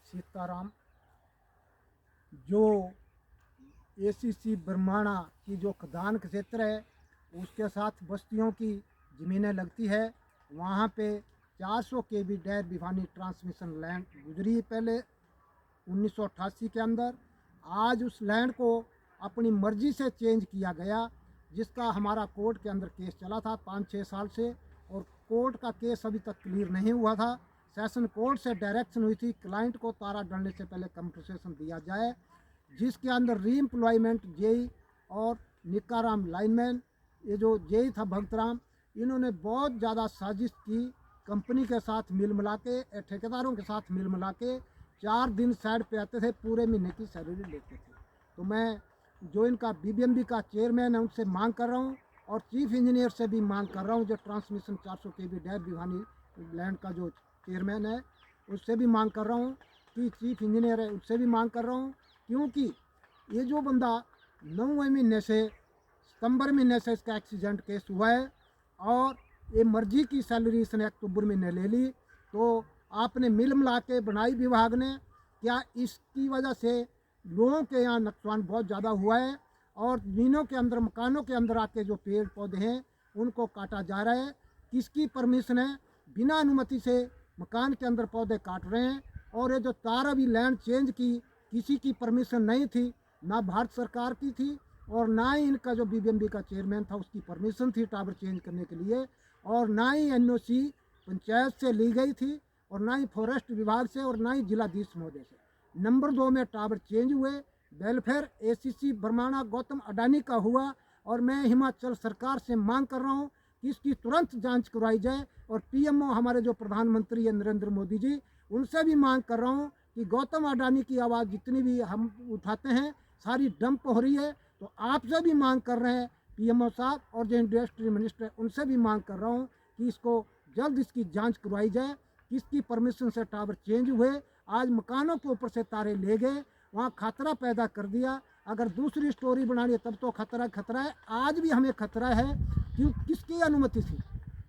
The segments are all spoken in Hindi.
सीताराम। जो एसीसी बरमाणा की जो खदान क्षेत्र है उसके साथ बस्तियों की ज़मीनें लगती है, वहाँ पे 400 केवी डैर भिवानी ट्रांसमिशन लैंड गुजरी पहले 1988 के अंदर। आज उस लैंड को अपनी मर्जी से चेंज किया गया, जिसका हमारा कोर्ट के अंदर केस चला था 5-6 साल से, और कोर्ट का केस अभी तक क्लियर नहीं हुआ था। सेशन कोर्ट से डायरेक्शन हुई थी क्लाइंट को तारा डलने से पहले कंपनसेशन दिया जाए, जिसके अंदर रीएम्प्लॉयमेंट जेई और निकाराम लाइनमैन, ये जो जेई था भगतराम, इन्होंने बहुत ज़्यादा साजिश की। कंपनी के साथ मिल मिला के, ठेकेदारों के साथ मिल मिला के 4 दिन साइड पे आते थे, पूरे महीने की सैलरी लेते थे। तो मैं जो इनका बीबीएमबी का चेयरमैन है उनसे मांग कर रहा हूँ, और चीफ इंजीनियर से भी मांग कर रहा हूँ, जो ट्रांसमिशन 400 केवी डैर भिवानी लैंड का जो चेयरमैन है उससे भी मांग कर रहा हूँ, कि चीफ इंजीनियर है उससे भी मांग कर रहा हूँ, क्योंकि ये जो बंदा 9वें महीने से सितंबर महीने से इसका एक्सीडेंट केस हुआ है, और ये मर्जी की सैलरी इसने अक्टूबर महीने ले ली। तो आपने मिल मिला के बनाई विभाग ने, क्या इसकी वजह से लोगों के यहाँ नुकसान बहुत ज़्यादा हुआ है, और ज़मीनों के अंदर, मकानों के अंदर आके जो पेड़ पौधे हैं उनको काटा जा रहा है। किसकी परमिशन है? बिना अनुमति से मकान के अंदर पौधे काट रहे हैं। और ये जो तार अभी लैंड चेंज की, किसी की परमिशन नहीं थी, ना भारत सरकार की थी, और ना ही इनका जो बीबीएमबी का चेयरमैन था उसकी परमिशन थी टावर चेंज करने के लिए, और ना ही एनओसी पंचायत से ली गई थी, और ना ही फॉरेस्ट विभाग से, और ना ही जिलाधीश महोदय से। नंबर 2 में टावर चेंज हुए, वेलफेयर एसीसी बरमाणा गौतम अडानी का हुआ, और मैं हिमाचल सरकार से मांग कर रहा हूँ कि इसकी तुरंत जांच करवाई जाए। और पीएमओ हमारे जो प्रधानमंत्री है नरेंद्र मोदी जी, उनसे भी मांग कर रहा हूँ कि गौतम अडानी की आवाज़ जितनी भी हम उठाते हैं सारी डंप हो रही है। तो आपसे भी मांग कर रहे हैं पीएमओ साहब, और जो इंडस्ट्री मिनिस्टर है उनसे भी मांग कर रहा हूँ कि इसको जल्द इसकी जांच करवाई जाए। किसकी परमिशन से टावर चेंज हुए? आज मकानों के ऊपर से तारे ले गए, वहाँ खतरा पैदा कर दिया। अगर दूसरी स्टोरी बनानी है तब तो खतरा है, आज भी हमें खतरा है। क्यों? किसकी अनुमति थी?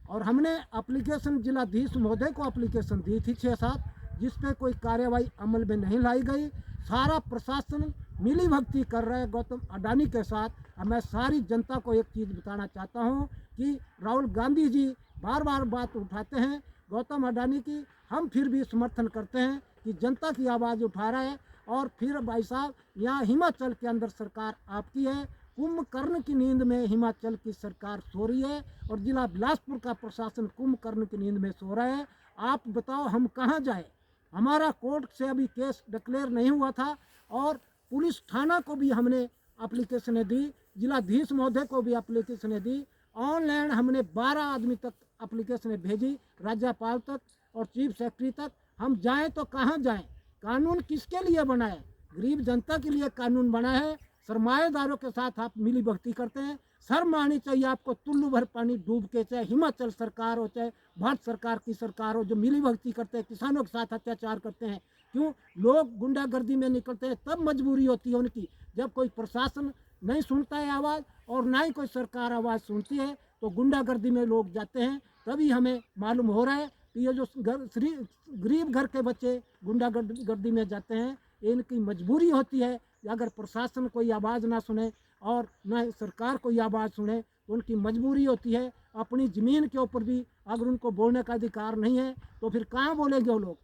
और हमने एप्लीकेशन जिलाधीश महोदय को एप्लीकेशन दी थी 6-7, जिस पे कोई कार्रवाई अमल में नहीं लाई गई। सारा प्रशासन मिली भगती कर रहा है गौतम अडानी के साथ। अब मैं सारी जनता को एक चीज़ बताना चाहता हूँ कि राहुल गांधी जी बार बार बात उठाते हैं गौतम अडानी की, हम फिर भी समर्थन करते हैं कि जनता की आवाज़ उठा रहा है। और फिर भाई साहब, यहाँ हिमाचल के अंदर सरकार आपकी है, कुंभकर्ण की नींद में हिमाचल की सरकार सो रही है, और जिला बिलासपुर का प्रशासन कुंभकर्ण की नींद में सो रहा है। आप बताओ हम कहाँ जाए? हमारा कोर्ट से अभी केस डिक्लेयर नहीं हुआ था, और पुलिस थाना को भी हमने एप्लीकेशनें दी, जिलाधीश महोदय को भी एप्लीकेशनें दी, ऑनलाइन हमने 12 आदमी तक एप्लीकेशनें भेजी, राज्यपाल तक और चीफ सेक्रेटरी तक। हम जाएं तो कहाँ जाएं? कानून किसके लिए बना है? गरीब जनता के लिए कानून बना है। सरमाएदारों के साथ आप मिली भगती करते हैं। शर्म आनी चाहिए आपको। तुल्लू भर पानी डूब के, चाहे हिमाचल सरकार हो चाहे भारत सरकार की सरकार हो, जो मिली भगती करते हैं, किसानों के साथ अत्याचार करते हैं। क्यों? लोग गुंडागर्दी में निकलते हैं, तब मजबूरी होती है उनकी, जब कोई प्रशासन नहीं सुनता है आवाज़, और ना ही कोई सरकार आवाज़ सुनती है, तो गुंडागर्दी में लोग जाते हैं। तभी हमें मालूम हो रहा है कि ये जो गरीब घर के बच्चे गुंडागर्दी में जाते हैं, इनकी मजबूरी होती है। अगर प्रशासन कोई आवाज़ ना सुने और न सरकार कोई आवाज़ सुने, तो उनकी मजबूरी होती है। अपनी ज़मीन के ऊपर भी अगर उनको बोलने का अधिकार नहीं है, तो फिर कहाँ बोलेंगे वो लोग?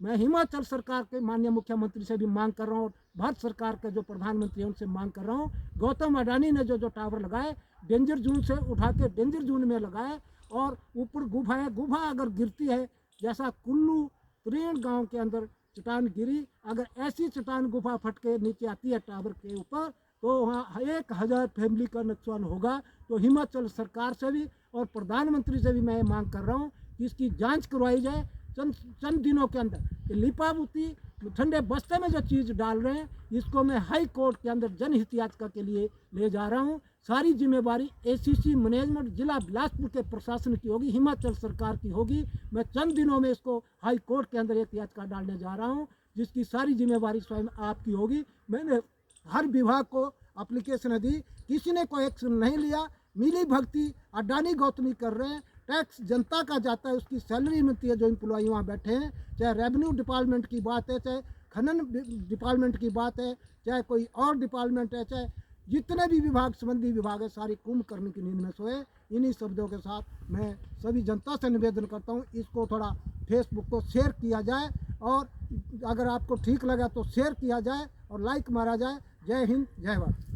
मैं हिमाचल सरकार के माननीय मुख्यमंत्री से भी मांग कर रहा हूँ, और भारत सरकार के जो प्रधानमंत्री हैं उनसे मांग कर रहा हूँ। गौतम अडानी ने जो टावर लगाए, डेंजर जोन से उठा के डेंजर जोन में लगाए, और ऊपर गुफा है, गुफा अगर गिरती है, जैसा कुल्लू त्रीण गांव के अंदर चट्टान गिरी, अगर ऐसी चट्टान गुफा फट के नीचे आती है टावर के ऊपर, तो वहाँ 1000 फैमिली का नुकसान होगा। तो हिमाचल सरकार से भी और प्रधानमंत्री से भी मैं मांग कर रहा हूँ कि इसकी जांच करवाई जाए चंद दिनों के अंदर। लिपाबुती ठंडे बस्ते में जो चीज़ डाल रहे हैं, इसको मैं हाई कोर्ट के अंदर जनहित याचिका के लिए ले जा रहा हूँ। सारी जिम्मेवारी एसीसी मैनेजमेंट जिला बिलासपुर के प्रशासन की होगी, हिमाचल सरकार की होगी। मैं चंद दिनों में इसको हाई कोर्ट के अंदर एक याचिका डालने जा रहा हूँ, जिसकी सारी जिम्मेवारी स्वयं आपकी होगी। मैंने हर विभाग को एप्लीकेशन दी, किसी ने कोई एक्शन नहीं लिया। मिली भक्ति अडानी गौतमी कर रहे हैं। टैक्स जनता का जाता है, उसकी सैलरी मिलती है जो एम्प्लॉई वहाँ बैठे हैं। चाहे रेवेन्यू डिपार्टमेंट की बात है, चाहे खनन डिपार्टमेंट की बात है, चाहे कोई और डिपार्टमेंट है, चाहे जितने भी विभाग संबंधी विभाग है, सारी कुंभकर्ण की नींद में सोए। इन्हीं शब्दों के साथ मैं सभी जनता से निवेदन करता हूँ, इसको थोड़ा फेसबुक को शेयर किया जाए, और अगर आपको ठीक लगा तो शेयर किया जाए और लाइक मारा जाए। जय हिंद, जय भारत।